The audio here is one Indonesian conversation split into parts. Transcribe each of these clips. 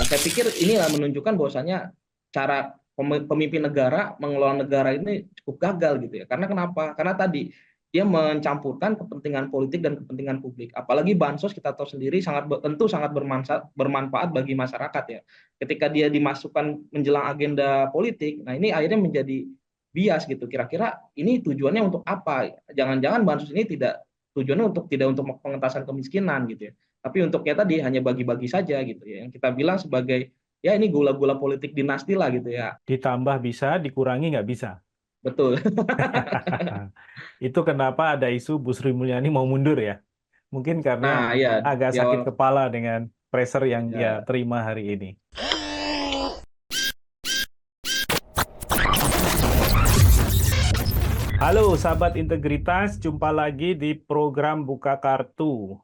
Saya pikir inilah menunjukkan bahwasanya cara pemimpin negara mengelola negara ini cukup gagal gitu ya. Karena kenapa? Karena tadi dia mencampurkan kepentingan politik dan kepentingan publik. Apalagi bansos kita tahu sendiri tentu sangat bermanfaat bagi masyarakat ya. Ketika dia dimasukkan menjelang agenda politik, nah ini akhirnya menjadi bias gitu. Kira-kira ini tujuannya untuk apa? Jangan-jangan bansos ini tujuannya tidak untuk pengentasan kemiskinan gitu ya, tapi untuknya tadi hanya bagi-bagi saja gitu ya, yang kita bilang sebagai ya ini gula-gula politik dinasti lah gitu ya. Ditambah bisa, dikurangi nggak bisa. Betul. Itu kenapa ada isu Bu Sri Mulyani mau mundur ya. Mungkin karena Nah ya, agak di sakit awal kepala dengan pressure yang dia ya. terima hari ini. Halo sahabat integritas, jumpa lagi di program Buka Kartu.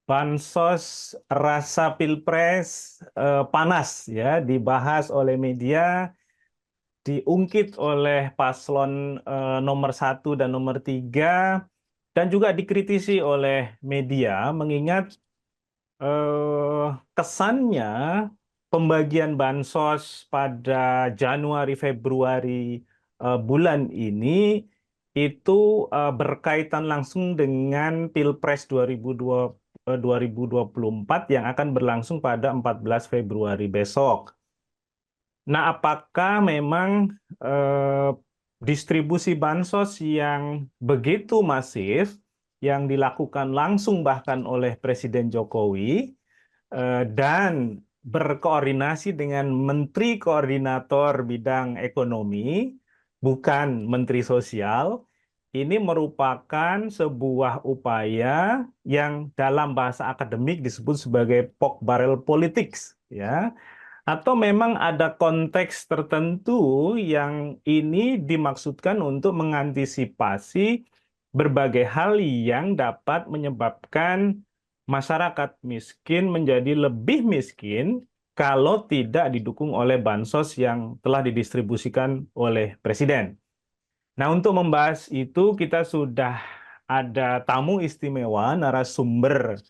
Bansos rasa Pilpres panas ya, dibahas oleh media, diungkit oleh paslon nomor 1 dan nomor 3, dan juga dikritisi oleh media, mengingat kesannya pembagian bansos pada Januari Februari bulan ini itu berkaitan langsung dengan Pilpres 2024 yang akan berlangsung pada 14 Februari besok. Nah, apakah memang eh, distribusi bansos yang begitu masif yang dilakukan langsung bahkan oleh Presiden Jokowi dan berkoordinasi dengan Menteri Koordinator Bidang Ekonomi, bukan Menteri Sosial, ini merupakan sebuah upaya yang dalam bahasa akademik disebut sebagai pork barrel politics, ya. Atau memang ada konteks tertentu yang ini dimaksudkan untuk mengantisipasi berbagai hal yang dapat menyebabkan masyarakat miskin menjadi lebih miskin kalau tidak didukung oleh bansos yang telah didistribusikan oleh Presiden. Nah, untuk membahas itu kita sudah ada tamu istimewa, narasumber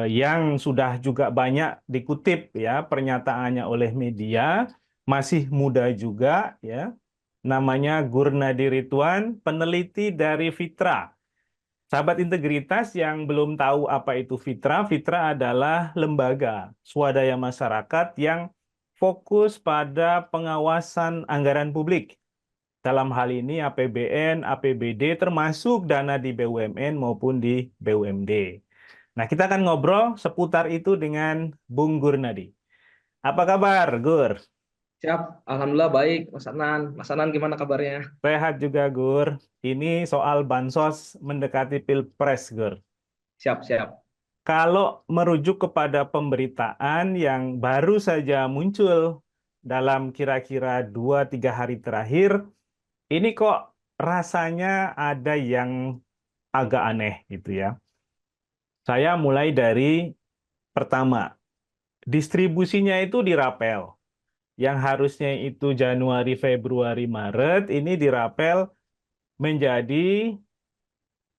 yang sudah juga banyak dikutip ya pernyataannya oleh media, masih muda juga ya. Namanya Gurnadi Ridwan, peneliti dari Fitra. Sahabat integritas yang belum tahu apa itu Fitra, Fitra adalah lembaga swadaya masyarakat yang fokus pada pengawasan anggaran publik. Dalam hal ini APBN, APBD, termasuk dana di BUMN maupun di BUMD. Nah, kita akan ngobrol seputar itu dengan Bung Gurnadi. Apa kabar, Gur? Siap, alhamdulillah baik Mas Anan. Mas Anan gimana kabarnya? Sehat juga, Gur. Ini soal bansos mendekati Pilpres, Gur. Siap, siap. Kalau merujuk kepada pemberitaan yang baru saja muncul dalam kira-kira 2-3 hari terakhir, ini kok rasanya ada yang agak aneh gitu ya. Saya mulai dari pertama, distribusinya itu dirapel. Yang harusnya itu Januari, Februari, Maret, ini dirapel menjadi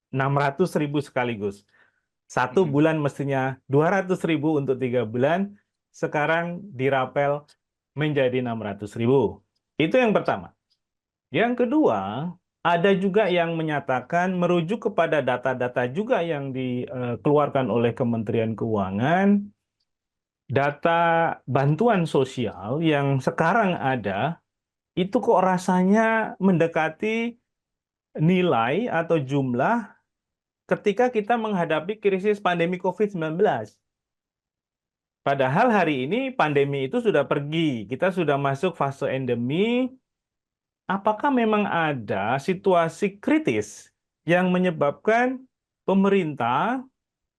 600.000 sekaligus. Satu Mm-mm. bulan mestinya 200.000 untuk 3 bulan, sekarang dirapel menjadi 600.000. Itu yang pertama. Yang kedua, ada juga yang menyatakan merujuk kepada data-data juga yang dikeluarkan oleh Kementerian Keuangan, data bantuan sosial yang sekarang ada itu kok rasanya mendekati nilai atau jumlah ketika kita menghadapi krisis pandemi COVID-19. Padahal hari ini pandemi itu sudah pergi, kita sudah masuk fase endemi. Apakah memang ada situasi kritis yang menyebabkan pemerintah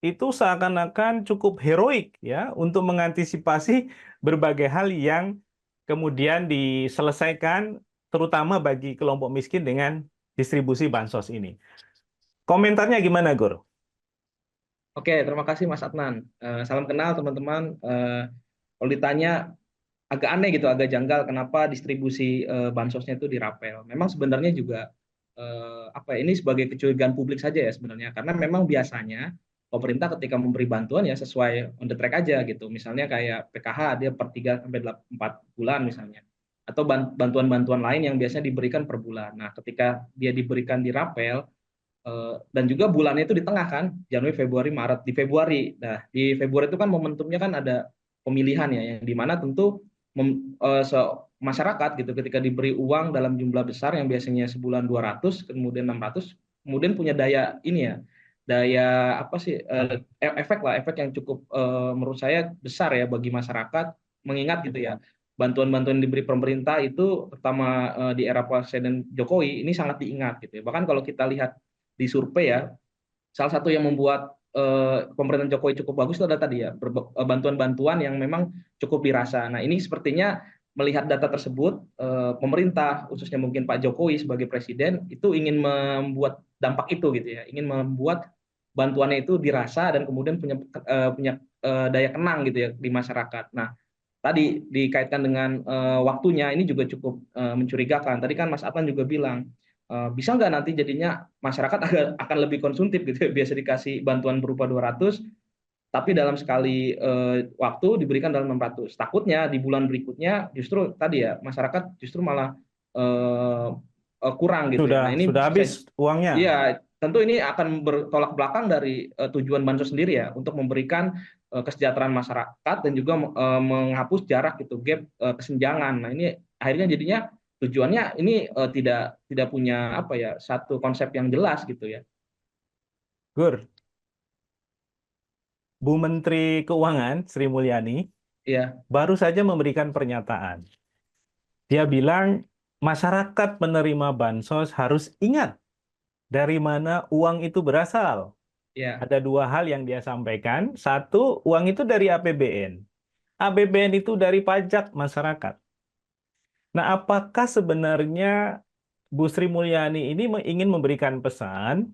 itu seakan-akan cukup heroik ya untuk mengantisipasi berbagai hal yang kemudian diselesaikan terutama bagi kelompok miskin dengan distribusi bansos ini. Komentarnya gimana, Gur? Oke, terima kasih Mas Adnan. Salam kenal teman-teman. Kalau ditanya agak aneh gitu, agak janggal kenapa distribusi bansosnya itu dirapel. Memang sebenarnya juga apa ya, ini sebagai kecurigaan publik saja ya sebenarnya, karena memang biasanya pemerintah ketika memberi bantuan ya sesuai on the track aja gitu. Misalnya kayak PKH dia per 3 sampai 4 bulan misalnya. Atau bantuan-bantuan lain yang biasanya diberikan per bulan. Nah, ketika dia diberikan di rapel dan juga bulannya itu di tengah kan, Januari, Februari, Maret. Di Februari. Nah, di Februari itu kan momentumnya kan ada pemilihan ya, yang dimana tentu masyarakat gitu ketika diberi uang dalam jumlah besar yang biasanya sebulan 200 kemudian 600 kemudian punya daya ini ya, daya apa sih, efek yang cukup menurut saya besar ya bagi masyarakat, mengingat gitu ya bantuan-bantuan yang diberi pemerintah itu terutama di era Presiden Jokowi ini sangat diingat gitu ya. Bahkan kalau kita lihat di survei ya, salah satu yang membuat pemerintahan Jokowi cukup bagus itu adalah tadi ya bantuan-bantuan yang memang cukup dirasa. Nah, ini sepertinya melihat data tersebut, pemerintah khususnya mungkin Pak Jokowi sebagai presiden itu ingin membuat dampak itu gitu ya, ingin membuat bantuannya itu dirasa dan kemudian punya daya kenang gitu ya di masyarakat. Nah, tadi dikaitkan dengan waktunya ini juga cukup mencurigakan. Tadi kan Mas Adnan juga bilang, bisa nggak nanti jadinya masyarakat akan lebih konsumtif gitu ya, biasa dikasih bantuan berupa 200, tapi dalam sekali waktu diberikan dalam 600. Takutnya di bulan berikutnya justru tadi ya masyarakat justru malah eh, kurang gitu ya. Nah, ini Sudah bisa. habis uangnya. Iya, tentu ini akan bertolak belakang dari tujuan bansos sendiri ya untuk memberikan kesejahteraan masyarakat dan juga menghapus jarak gitu, gap kesenjangan. Nah, ini akhirnya jadinya tujuannya ini tidak tidak punya apa ya, satu konsep yang jelas gitu ya. Gur, Bu Menteri Keuangan Sri Mulyani Iya, baru saja memberikan pernyataan. Dia bilang masyarakat penerima bansos harus ingat dari mana uang itu berasal. iya, Ada dua hal yang dia sampaikan. Satu, uang itu dari APBN. APBN itu dari pajak masyarakat. Nah, apakah sebenarnya Bu Sri Mulyani ini ingin memberikan pesan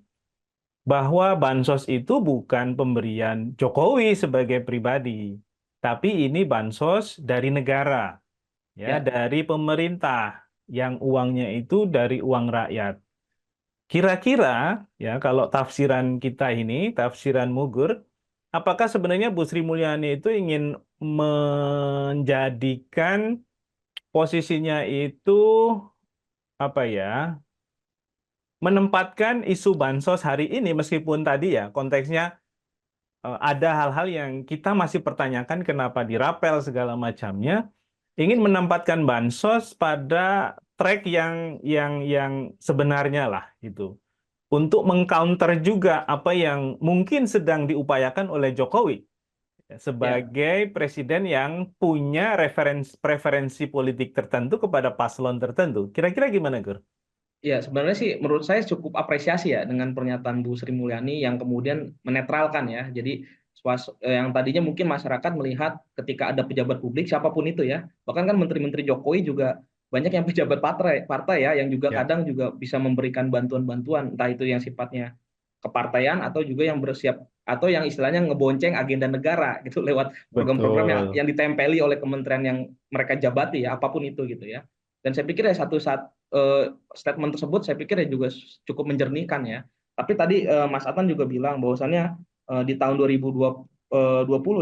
bahwa bansos itu bukan pemberian Jokowi sebagai pribadi, tapi ini bansos dari negara, ya, iya. dari pemerintah yang uangnya itu dari uang rakyat. Kira-kira, ya, kalau tafsiran kita ini, tafsiran Mugur, apakah sebenarnya Bu Sri Mulyani itu ingin menjadikan posisinya itu apa ya, menempatkan isu bansos hari ini meskipun tadi ya konteksnya ada hal-hal yang kita masih pertanyakan kenapa dirapel segala macamnya, ingin menempatkan bansos pada track yang sebenarnya lah gitu. Untuk mengcounter juga apa yang mungkin sedang diupayakan oleh Jokowi ya, Ya. sebagai presiden yang punya preferensi politik tertentu kepada paslon tertentu. Kira-kira gimana, Gur? Ya, sebenarnya sih menurut saya cukup apresiasi ya dengan pernyataan Bu Sri Mulyani yang kemudian menetralkan ya. Jadi yang tadinya mungkin masyarakat melihat ketika ada pejabat publik siapapun itu ya, bahkan kan menteri-menteri Jokowi juga banyak yang pejabat partai ya yang juga Ya, kadang juga bisa memberikan bantuan-bantuan entah itu yang sifatnya kepartaian atau juga yang bersiap atau yang istilahnya ngebonceng agenda negara gitu lewat program-program betul. yang ditempeli oleh kementerian yang mereka jabati ya apapun itu gitu ya. Dan saya pikir ya statement tersebut saya pikir ya juga cukup menjernihkan ya. Tapi tadi Mas Atan juga bilang bahwasannya di tahun 2020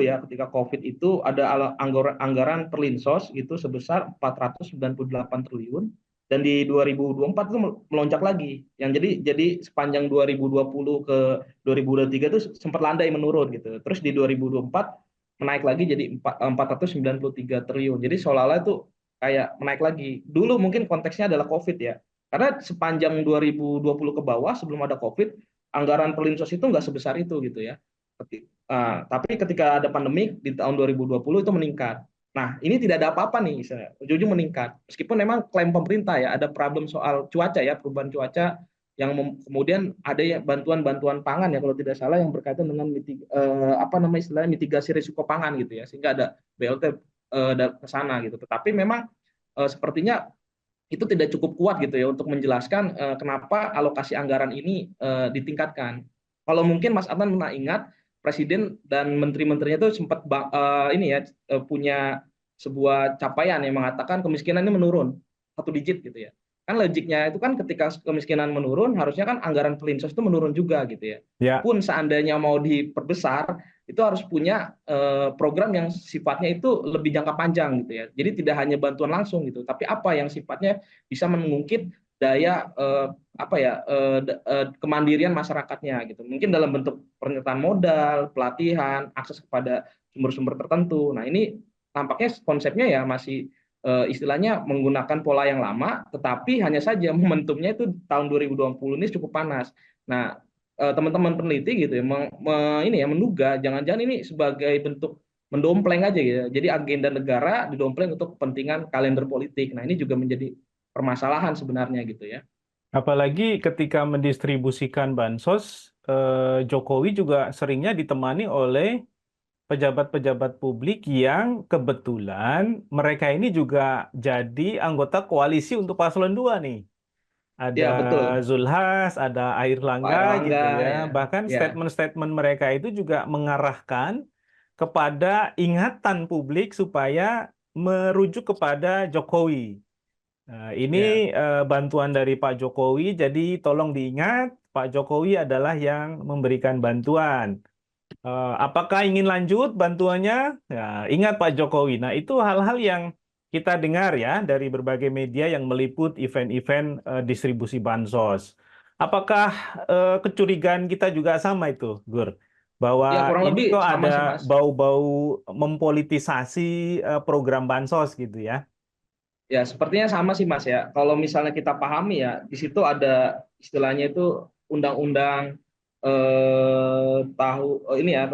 ya ketika COVID itu ada anggaran perlinsos itu sebesar 498 triliun dan di 2024 itu melonjak lagi. Yang jadi sepanjang 2020 ke 2023 itu sempat landai menurun gitu. Terus di 2024 menaik lagi jadi 493 triliun. Jadi seolah-olah itu kayak menaik lagi. Dulu mungkin konteksnya adalah COVID ya. Karena sepanjang 2020 ke bawah sebelum ada COVID, anggaran perlinsos itu nggak sebesar itu gitu ya. Tapi ketika ada pandemi di tahun 2020 itu meningkat. Nah, ini tidak ada apa-apa nih, ujung-ujung meningkat. Meskipun memang klaim pemerintah ya, ada problem soal cuaca ya, perubahan cuaca yang kemudian ada ya bantuan-bantuan pangan ya kalau tidak salah yang berkaitan dengan apa namanya istilahnya mitigasi risiko pangan gitu ya, sehingga ada BLT ke sana gitu. Tetapi memang sepertinya itu tidak cukup kuat gitu ya untuk menjelaskan kenapa alokasi anggaran ini ditingkatkan. Kalau mungkin Mas Adnan pernah ingat Presiden dan menteri-menterinya itu sempat ini ya punya sebuah capaian yang mengatakan kemiskinan ini menurun 1 digit gitu ya. Kan logiknya itu kan ketika kemiskinan menurun, harusnya kan anggaran Perlinsos itu menurun juga gitu ya. Ya, Pun seandainya mau diperbesar, itu harus punya program yang sifatnya itu lebih jangka panjang gitu ya. Jadi tidak hanya bantuan langsung gitu, tapi apa yang sifatnya bisa mengungkit daya kemandirian masyarakatnya gitu. Mungkin dalam bentuk penyertaan modal, pelatihan, akses kepada sumber-sumber tertentu. Nah, ini tampaknya konsepnya ya masih istilahnya menggunakan pola yang lama, tetapi hanya saja momentumnya itu tahun 2020 ini cukup panas. Nah, teman-teman peneliti gitu ya, ini ya menduga jangan-jangan ini sebagai bentuk mendompleng aja gitu ya. Jadi agenda negara didompleng untuk kepentingan kalender politik. Nah, ini juga menjadi permasalahan sebenarnya gitu ya. apalagi ketika mendistribusikan bansos, Jokowi juga seringnya ditemani oleh pejabat-pejabat publik yang kebetulan mereka ini juga jadi anggota koalisi untuk paslon 2 nih. Ada Ya, betul. Zulhas, ada Pak Airlangga Erlangga gitu ya. ya. Bahkan Ya, statement-statement mereka itu juga mengarahkan kepada ingatan publik supaya merujuk kepada Jokowi. Nah, ya. ini bantuan dari Pak Jokowi, jadi tolong diingat, Pak Jokowi adalah yang memberikan bantuan. Apakah ingin lanjut bantuannya? Ya, ingat Pak Jokowi. Nah, itu hal-hal yang kita dengar ya dari berbagai media yang meliput event-event distribusi bansos. Apakah kecurigaan kita juga sama itu, Gur? Ya, Bahwa kurang ini lebih kok sama sih, ada Mas. bau-bau mempolitisasi program bansos gitu ya? Ya, sepertinya sama sih Mas ya. Kalau misalnya kita pahami ya, di situ ada istilahnya itu undang-undang ini ya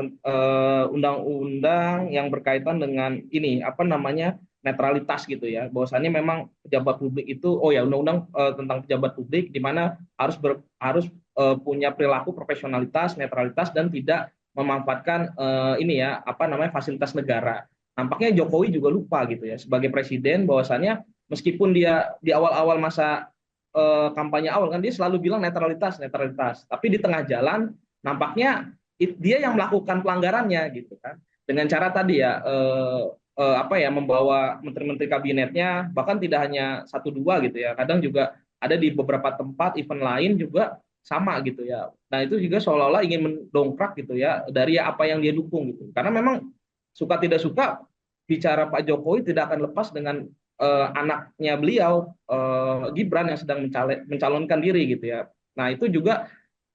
undang-undang yang berkaitan dengan ini apa namanya netralitas gitu ya. Bahwasannya memang pejabat publik itu undang-undang tentang pejabat publik di mana harus punya perilaku profesionalitas, netralitas dan tidak memanfaatkan ini ya apa namanya fasilitas negara. Nampaknya Jokowi juga lupa gitu ya sebagai presiden bahwasannya meskipun dia di awal-awal masa kampanye awal kan dia selalu bilang netralitas netralitas, tapi di tengah jalan nampaknya dia yang melakukan pelanggarannya gitu kan dengan cara tadi ya apa ya membawa menteri-menteri kabinetnya bahkan tidak hanya satu dua gitu ya, kadang juga ada di beberapa tempat event lain juga sama gitu ya. Nah itu juga seolah-olah ingin mendongkrak gitu ya dari apa yang dia dukung gitu, karena memang suka tidak suka bicara Pak Jokowi tidak akan lepas dengan anaknya beliau Gibran yang sedang mencalonkan diri gitu ya. Nah itu juga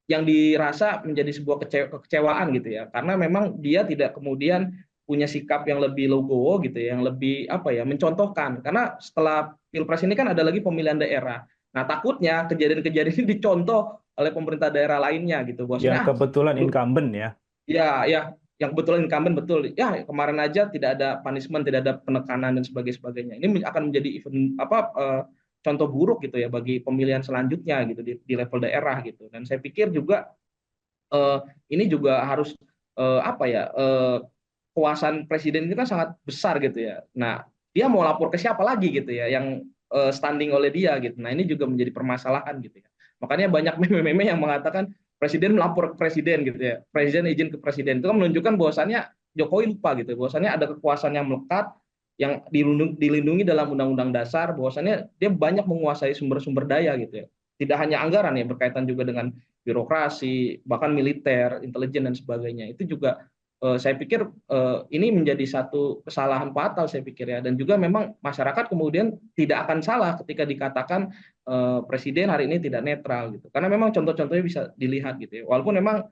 yang dirasa menjadi sebuah kekecewaan gitu ya, karena memang dia tidak kemudian punya sikap yang lebih logowo gitu ya, yang lebih apa ya mencontohkan, karena setelah pilpres ini kan ada lagi pemilihan daerah. Nah takutnya kejadian-kejadian ini dicontoh oleh pemerintah daerah lainnya gitu, Yang bosnya kebetulan incumbent ya. ya, ya, yang kebetulan incumbent betul. Ya, kemarin aja tidak ada punishment, tidak ada penekanan dan sebagainya. Ini akan menjadi event apa contoh buruk gitu ya bagi pemilihan selanjutnya gitu di level daerah gitu. Dan saya pikir juga eh, ini juga harus apa ya kekuasaan presiden itu kan sangat besar gitu ya. Nah, dia mau lapor ke siapa lagi gitu ya yang standing oleh dia gitu. Nah, ini juga menjadi permasalahan gitu ya. Makanya banyak meme-meme yang mengatakan presiden melapor ke presiden gitu ya. Presiden izin ke presiden. Itu kan menunjukkan bahwasannya Jokowi lupa gitu. Bahwasannya ada kekuasaan yang melekat yang dilindungi dalam undang-undang dasar, bahwasannya dia banyak menguasai sumber-sumber daya gitu ya. Tidak hanya anggaran ya, berkaitan juga dengan birokrasi, bahkan militer, intelijen dan sebagainya. Itu juga saya pikir ini menjadi satu kesalahan fatal saya pikir ya, dan juga memang masyarakat kemudian tidak akan salah ketika dikatakan presiden hari ini tidak netral gitu, karena memang contoh-contohnya bisa dilihat gitu ya, walaupun memang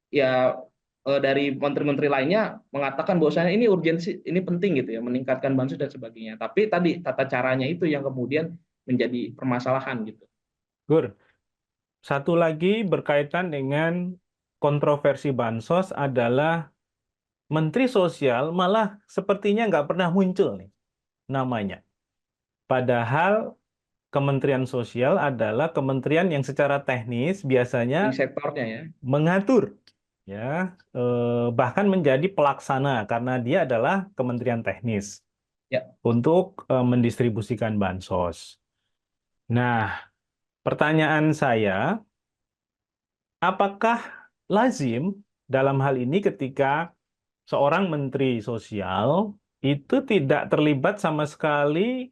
ya dari menteri-menteri lainnya mengatakan bahwasanya ini urgensi, ini penting gitu ya meningkatkan bansos dan sebagainya, tapi tadi tata caranya itu yang kemudian menjadi permasalahan gitu. Gur, satu lagi berkaitan dengan kontroversi bansos adalah Menteri Sosial malah sepertinya nggak pernah muncul nih namanya. Padahal Kementerian Sosial adalah kementerian yang secara teknis Di biasanya sektornya ya. mengatur, ya, bahkan menjadi pelaksana karena dia adalah kementerian teknis Ya, untuk mendistribusikan bansos. Nah, pertanyaan saya, apakah lazim dalam hal ini ketika seorang menteri sosial itu tidak terlibat sama sekali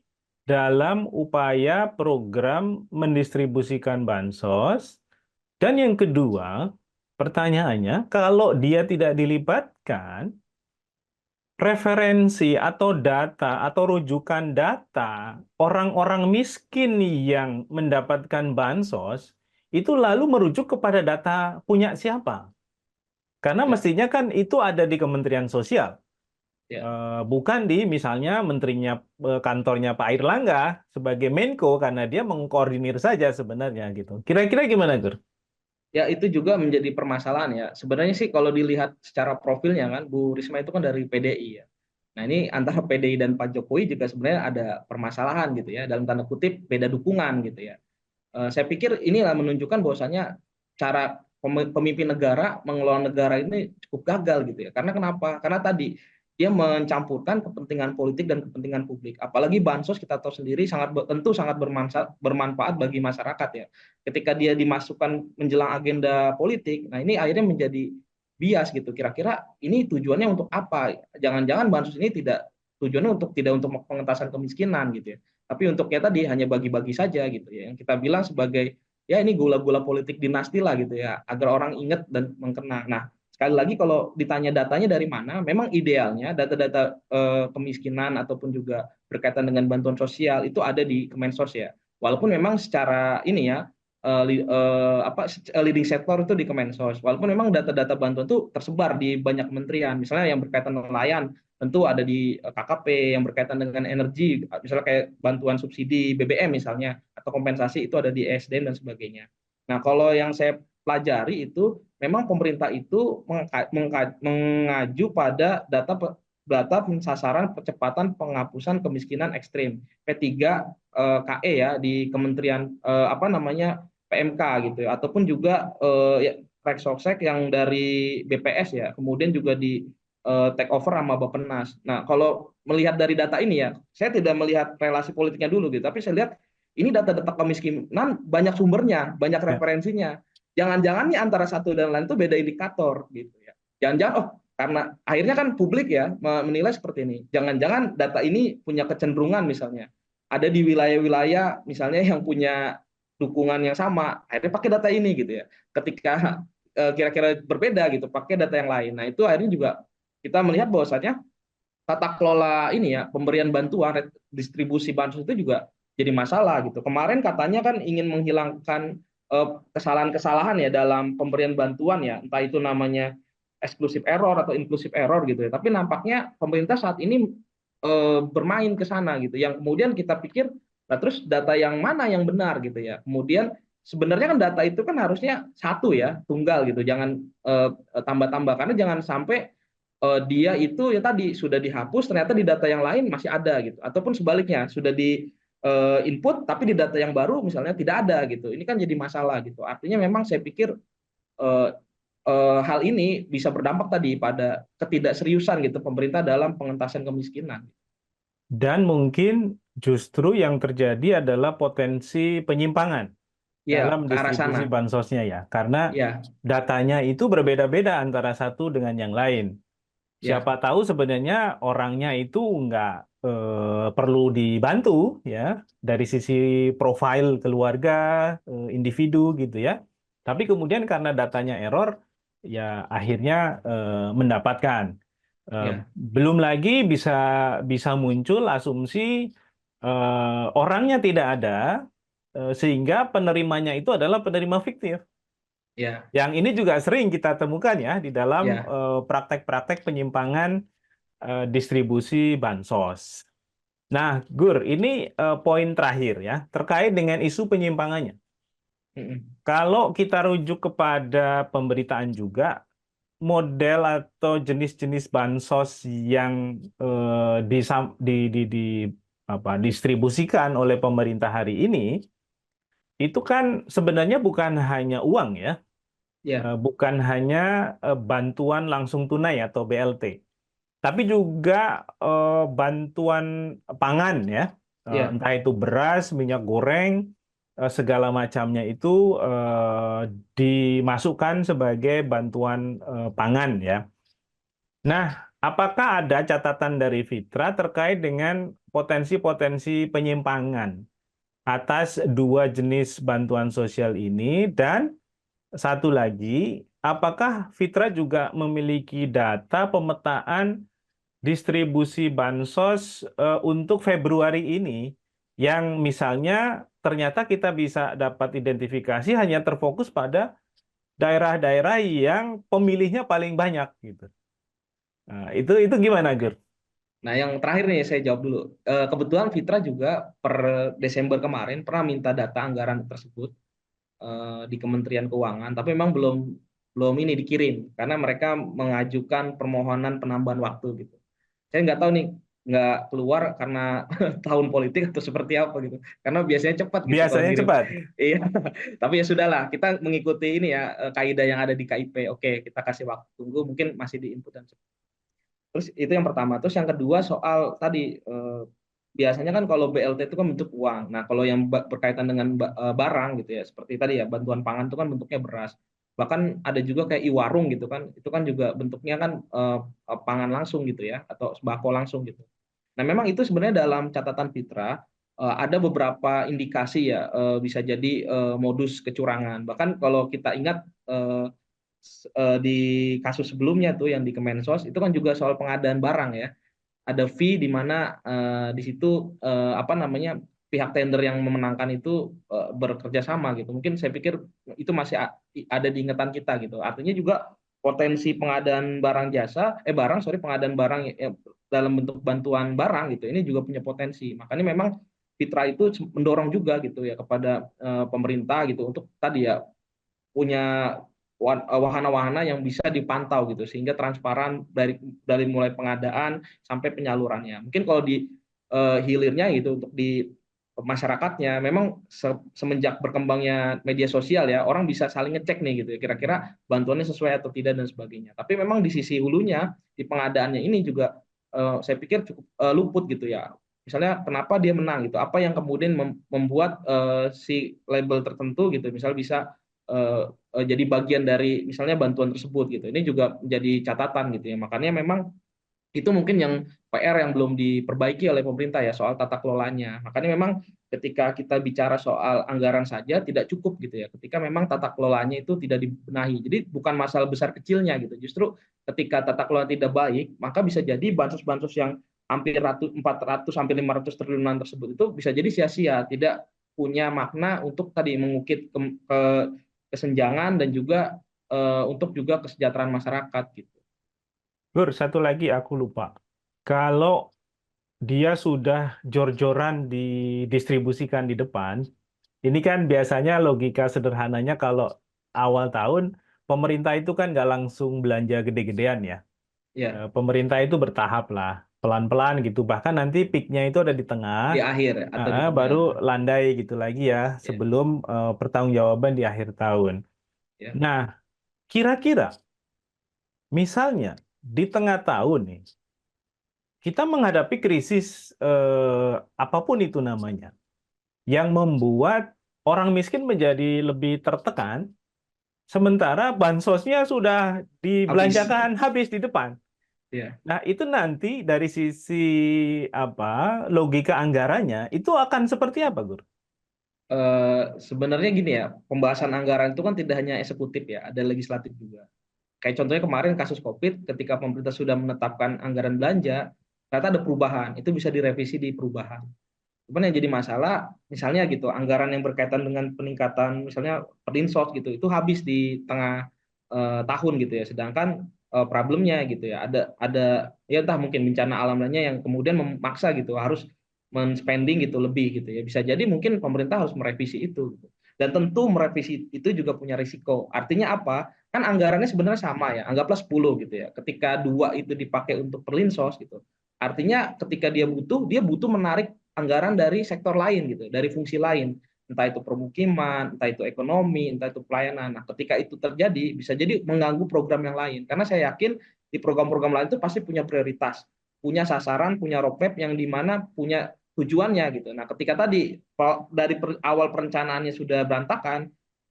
dalam upaya program mendistribusikan bansos? Dan yang kedua, pertanyaannya, kalau dia tidak dilibatkan, referensi atau data atau rujukan data orang-orang miskin yang mendapatkan bansos itu lalu merujuk kepada data punya siapa? Karena Ya, mestinya kan itu ada di Kementerian Sosial, ya. bukan di misalnya menterinya kantornya Pak Airlangga sebagai Menko karena dia mengkoordinir saja sebenarnya gitu. Kira-kira gimana, Gur? Ya, itu juga menjadi permasalahan ya. Sebenarnya sih kalau dilihat secara profilnya kan, Bu Risma itu kan dari PDI ya. Nah, ini antara PDI dan Pak Jokowi juga sebenarnya ada permasalahan gitu ya, dalam tanda kutip beda dukungan gitu ya. Saya pikir inilah menunjukkan bahwasanya cara pemimpin negara mengelola negara ini cukup gagal gitu ya. Karena kenapa? Karena tadi dia mencampurkan kepentingan politik dan kepentingan publik. Apalagi bansos kita tahu sendiri tentu sangat bermanfaat bagi masyarakat ya. Ketika dia dimasukkan menjelang agenda politik, nah ini akhirnya menjadi bias gitu. Kira-kira ini tujuannya untuk apa? Jangan-jangan bansos ini tujuannya tidak untuk pengentasan kemiskinan gitu ya, tapi untuknya tadi hanya bagi-bagi saja gitu ya, yang kita bilang sebagai ya ini gula-gula politik dinasti lah gitu ya, agar orang ingat dan mengkenang. Nah, sekali lagi kalau ditanya datanya dari mana, memang idealnya data-data kemiskinan ataupun juga berkaitan dengan bantuan sosial itu ada di Kemensos ya, walaupun memang secara ini ya, leading sektor itu di Kemensos, walaupun memang data-data bantuan itu tersebar di banyak kementerian, misalnya yang berkaitan nelayan tentu ada di KKP, yang berkaitan dengan energi, misalnya kayak bantuan subsidi BBM misalnya, atau kompensasi itu ada di ESDM dan sebagainya. Nah, kalau yang saya pelajari itu, memang pemerintah itu mengaju pada data pensasaran percepatan penghapusan kemiskinan ekstrim P3 KE ya, di Kementerian apa namanya PMK gitu ya, ataupun juga ya, Reksorsek yang dari BPS ya, kemudian juga di take over sama Bappenas. Nah, kalau melihat dari data ini ya, saya tidak melihat relasi politiknya dulu gitu, tapi saya lihat ini data-data kemiskinan banyak sumbernya, banyak Ya. referensinya. Jangan-jangan nih antara satu dan lain itu beda indikator gitu ya. Jangan-jangan karena akhirnya kan publik ya menilai seperti ini. Jangan-jangan data ini punya kecenderungan misalnya ada di wilayah-wilayah misalnya yang punya dukungan yang sama, akhirnya pakai data ini gitu ya. Ketika kira-kira berbeda gitu, pakai data yang lain. Nah, itu akhirnya juga kita melihat bahwasanya tata kelola ini ya, pemberian bantuan, distribusi bansos itu juga jadi masalah gitu. Kemarin katanya kan ingin menghilangkan kesalahan-kesalahan ya dalam pemberian bantuan ya, entah itu namanya exclusive error atau inclusive error gitu ya. Tapi nampaknya pemerintah saat ini bermain ke sana gitu. Yang kemudian kita pikir, nah terus data yang mana yang benar gitu ya. Kemudian sebenarnya kan data itu kan harusnya satu ya, tunggal gitu. Jangan tambah-tambah, karena jangan sampai dia itu ya tadi sudah dihapus ternyata di data yang lain masih ada gitu, ataupun sebaliknya sudah di input tapi di data yang baru misalnya tidak ada gitu. Ini kan jadi masalah gitu. Artinya memang saya pikir eh, hal ini bisa berdampak tadi pada ketidakseriusan gitu pemerintah dalam pengentasan kemiskinan. Dan mungkin justru yang terjadi adalah potensi penyimpangan Ya, dalam ke arah sana. distribusi bansosnya ya, karena Ya, datanya itu berbeda-beda antara satu dengan yang lain. ya, Siapa tahu sebenarnya orangnya itu nggak perlu dibantu ya dari sisi profil keluarga, individu gitu ya. Tapi kemudian karena datanya error, ya akhirnya mendapatkan. ya, Belum lagi bisa bisa muncul asumsi orangnya tidak ada, sehingga penerimanya itu adalah penerima fiktif. ya, Yang ini juga sering kita temukan ya di dalam ya. praktek-praktek penyimpangan distribusi bansos. Nah, Gur, ini poin terakhir ya terkait dengan isu penyimpangannya. Mm-mm. Kalau kita rujuk kepada pemberitaan juga, model atau jenis-jenis bansos yang distribusikan oleh pemerintah hari ini, itu kan sebenarnya bukan hanya uang ya, Ya, bukan hanya bantuan langsung tunai atau BLT, tapi juga bantuan pangan ya. ya, Entah itu beras, minyak goreng, segala macamnya itu dimasukkan sebagai bantuan pangan ya. Nah, apakah ada catatan dari Fitra terkait dengan potensi-potensi penyimpangan atas dua jenis bantuan sosial ini? Dan satu lagi, apakah Fitra juga memiliki data pemetaan distribusi bansos untuk Februari ini yang misalnya ternyata kita bisa dapat identifikasi hanya terfokus pada daerah-daerah yang pemilihnya paling banyak gitu. Nah, itu gimana, Gur? Nah, yang terakhir nih saya jawab dulu. Kebetulan Fitra juga per Desember kemarin pernah minta data anggaran tersebut di Kementerian Keuangan, tapi memang belum belum ini dikirim karena mereka mengajukan permohonan penambahan waktu gitu. Saya nggak tahu nih, nggak keluar karena tahun politik atau seperti apa gitu. Karena biasanya cepat gitu kalau Biasanya ngirim. cepat. Iya, tapi ya sudahlah, kita mengikuti ini ya kaidah yang ada di KIP. Oke, kita kasih waktu tunggu, mungkin masih di input dan terus itu yang pertama. Terus yang kedua soal tadi biasanya kan kalau BLT itu kan bentuk uang. Nah, kalau yang berkaitan dengan barang gitu ya, seperti tadi ya bantuan pangan itu kan bentuknya beras. Bahkan ada juga kayak iwarung gitu kan, itu kan juga bentuknya kan pangan langsung gitu ya, atau sembako langsung gitu. Nah, memang itu sebenarnya dalam catatan Fitra ada beberapa indikasi ya bisa jadi modus kecurangan. Bahkan kalau kita ingat di kasus sebelumnya tuh yang di Kemensos itu kan juga soal pengadaan barang ya, ada fee di mana di situ apa namanya pihak tender yang memenangkan itu bekerja sama gitu. Mungkin saya pikir itu masih ada di ingatan kita gitu. Artinya juga potensi pengadaan barang jasa, barang sorry pengadaan barang dalam bentuk bantuan barang gitu. Ini juga punya potensi. Makanya memang Fitra itu mendorong juga gitu ya kepada pemerintah gitu untuk tadi ya punya wahana-wahana yang bisa dipantau gitu sehingga transparan dari mulai pengadaan sampai penyalurannya. Mungkin kalau di hilirnya gitu untuk di masyarakatnya memang semenjak berkembangnya media sosial ya orang bisa saling ngecek nih gitu ya kira-kira bantuannya sesuai atau tidak dan sebagainya. Tapi memang di sisi hulunya di pengadaannya ini juga saya pikir cukup luput gitu ya. Misalnya kenapa dia menang gitu, apa yang kemudian membuat si label tertentu gitu, misal bisa jadi bagian dari misalnya bantuan tersebut gitu. Ini juga menjadi catatan gitu ya. Makanya memang itu mungkin yang PR yang belum diperbaiki oleh pemerintah ya soal tata kelolanya. Makanya memang ketika kita bicara soal anggaran saja tidak cukup gitu ya. Ketika memang tata kelolanya itu tidak dibenahi. Jadi bukan masalah besar kecilnya gitu. Justru ketika tata kelola tidak baik, maka bisa jadi bansos-bansos yang hampir 400 sampai 500 triliunan tersebut itu bisa jadi sia-sia, tidak punya makna untuk tadi mengukit kesenjangan dan juga untuk juga kesejahteraan masyarakat gitu. Gur, satu lagi aku lupa. Kalau dia sudah jor-joran didistribusikan di depan, ini kan biasanya logika sederhananya kalau awal tahun, pemerintah itu kan nggak langsung belanja gede-gedean ya. Ya, Pemerintah itu bertahap lah, pelan-pelan gitu. Bahkan nanti peaknya itu ada di tengah, di akhir atau di tengah. baru landai gitu lagi ya, Ya, sebelum pertanggungjawaban di akhir tahun. ya. Nah, kira-kira misalnya di tengah tahun nih, kita menghadapi krisis apapun itu namanya, yang membuat orang miskin menjadi lebih tertekan, sementara bansosnya sudah Habis. dibelanjakan habis di depan. Ya. Nah, itu nanti dari sisi apa logika anggarannya itu akan seperti apa, Gur? Sebenarnya gini ya, pembahasan anggaran itu kan tidak hanya eksekutif ya, ada legislatif juga. Kayak contohnya kemarin kasus COVID, ketika pemerintah sudah menetapkan anggaran belanja, ternyata ada perubahan, itu bisa direvisi di perubahan. Cuman yang jadi masalah, misalnya gitu, anggaran yang berkaitan dengan peningkatan, misalnya Perlinsos gitu, itu habis di tengah tahun gitu ya. Sedangkan problemnya gitu ya, ada ya entah mungkin bencana alam lainnya yang kemudian memaksa gitu harus men-spending gitu lebih gitu ya. Bisa jadi mungkin pemerintah harus merevisi itu. Gitu. Dan tentu merevisi itu juga punya risiko. Artinya apa? Kan anggarannya sebenarnya sama ya, anggaplah 10 gitu ya. Ketika dua itu dipakai untuk Perlinsos gitu. Artinya ketika dia butuh menarik anggaran dari sektor lain gitu, dari fungsi lain, entah itu permukiman, entah itu ekonomi, entah itu pelayanan. Nah, ketika itu terjadi bisa jadi mengganggu program yang lain. Karena saya yakin di program-program lain itu pasti punya prioritas, punya sasaran, punya roadmap yang dimana punya tujuannya gitu. Nah, ketika tadi dari awal perencanaannya sudah berantakan,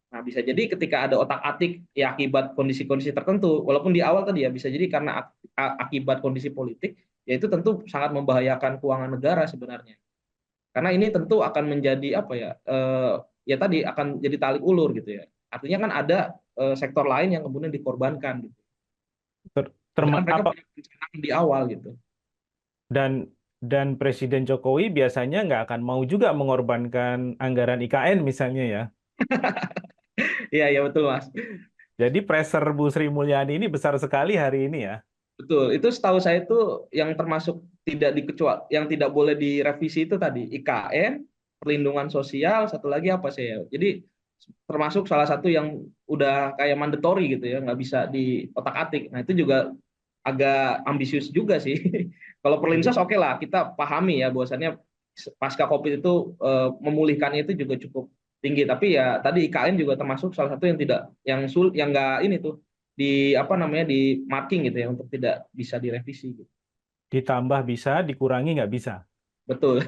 Nah, bisa jadi ketika ada otak-atik ya akibat kondisi-kondisi tertentu, walaupun di awal tadi ya bisa jadi karena akibat kondisi politik, ya itu tentu sangat membahayakan keuangan negara sebenarnya. Karena ini tentu akan menjadi apa ya? Ya tadi akan jadi tarik ulur gitu ya. Artinya kan ada sektor lain yang kemudian dikorbankan gitu. Ter- Padahal mereka apa punya perencanaan di awal gitu. dan Presiden Jokowi biasanya nggak akan mau juga mengorbankan anggaran IKN misalnya ya. Iya, iya betul Mas. Jadi pressure Bu Sri Mulyani ini besar sekali hari ini ya. Betul. Itu setahu saya itu yang termasuk tidak dikecuali, yang tidak boleh direvisi itu tadi IKN, perlindungan sosial, satu lagi apa sih ya. Jadi termasuk salah satu yang udah kayak mandatory gitu ya, nggak bisa di otak-atik. Nah itu juga agak ambisius juga sih. Kalau Iya. Perlinsos oke lah, kita pahami ya bahwasannya pasca COVID itu memulihkannya itu juga cukup tinggi. Tapi ya tadi IKN juga termasuk salah satu yang tidak, yang nggak ini tuh di apa namanya di marking gitu ya untuk tidak bisa direvisi gitu. Ditambah bisa, dikurangi nggak bisa. Betul.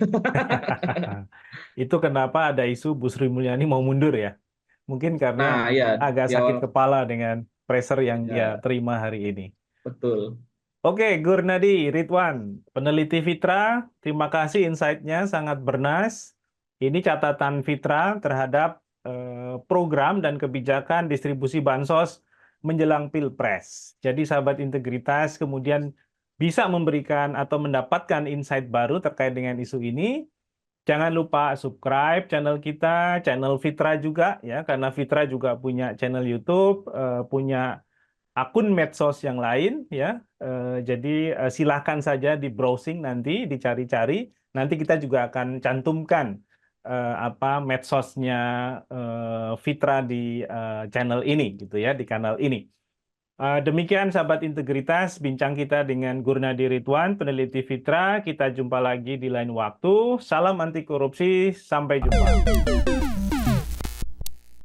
Itu kenapa ada isu Bu Sri Mulyani mau mundur ya. Mungkin karena Nah ya agak di sakit awal kepala dengan pressure yang dia ya terima hari ini. betul. Oke, Gurnadi, Ridwan, peneliti Fitra, terima kasih insight-nya sangat bernas. Ini catatan Fitra terhadap program dan kebijakan distribusi bansos menjelang Pilpres. Jadi sahabat integritas kemudian bisa memberikan atau mendapatkan insight baru terkait dengan isu ini. Jangan lupa subscribe channel kita, channel Fitra juga ya, karena Fitra juga punya channel YouTube, punya akun medsos yang lain ya. Jadi silahkan saja di browsing nanti, dicari-cari. Nanti kita juga akan cantumkan apa medsosnya Fitra di channel ini gitu ya, di kanal ini. Demikian sahabat integritas, bincang kita dengan Gurnadi Ridwan, peneliti Fitra. Kita jumpa lagi di lain waktu. Salam anti korupsi, sampai jumpa.